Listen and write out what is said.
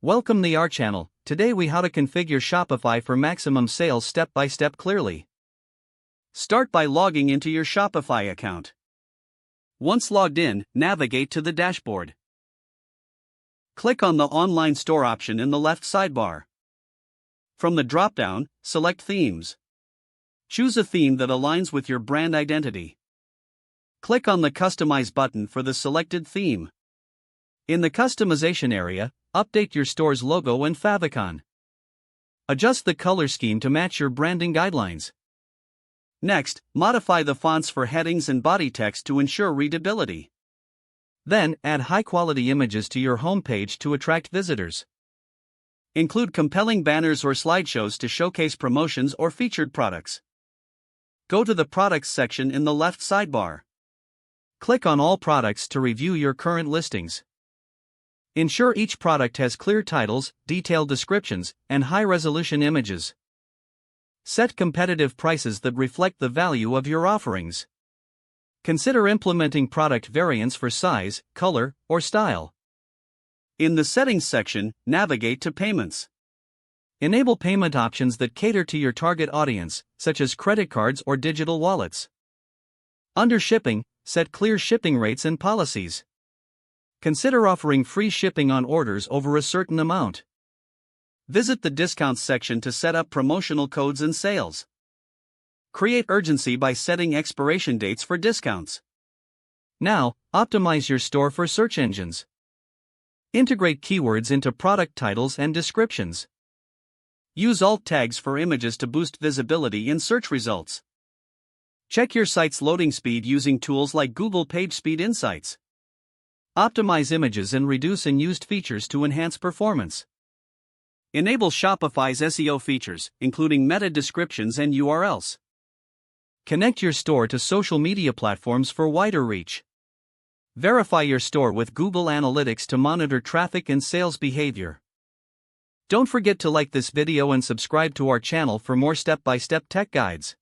Welcome to our channel. Today we how to configure Shopify for maximum sales step by step clearly. Start by logging into your Shopify account. Once logged in, navigate to the dashboard. Click on the online store option in the left sidebar. From the drop-down, select Themes. Choose a theme that aligns with your brand identity. Click on the Customize button for the selected theme. In the customization area, update your store's logo and favicon. Adjust the color scheme to match your branding guidelines. Next, modify the fonts for headings and body text to ensure readability. Then, add high-quality images to your homepage to attract visitors. Include compelling banners or slideshows to showcase promotions or featured products. Go to the Products section in the left sidebar. Click on All Products to review your current listings. Ensure each product has clear titles, detailed descriptions, and high-resolution images. Set competitive prices that reflect the value of your offerings. Consider implementing product variants for size, color, or style. In the Settings section, navigate to Payments. Enable payment options that cater to your target audience, such as credit cards or digital wallets. Under Shipping, set clear shipping rates and policies. Consider offering free shipping on orders over a certain amount. Visit the Discounts section to set up promotional codes and sales. Create urgency by setting expiration dates for discounts. Now, optimize your store for search engines. Integrate keywords into product titles and descriptions. Use alt tags for images to boost visibility in search results. Check your site's loading speed using tools like Google PageSpeed Insights. Optimize images and reduce unused features to enhance performance. Enable Shopify's SEO features, including meta descriptions and URLs. Connect your store to social media platforms for wider reach. Verify your store with Google Analytics to monitor traffic and sales behavior. Don't forget to like this video and subscribe to our channel for more step-by-step tech guides.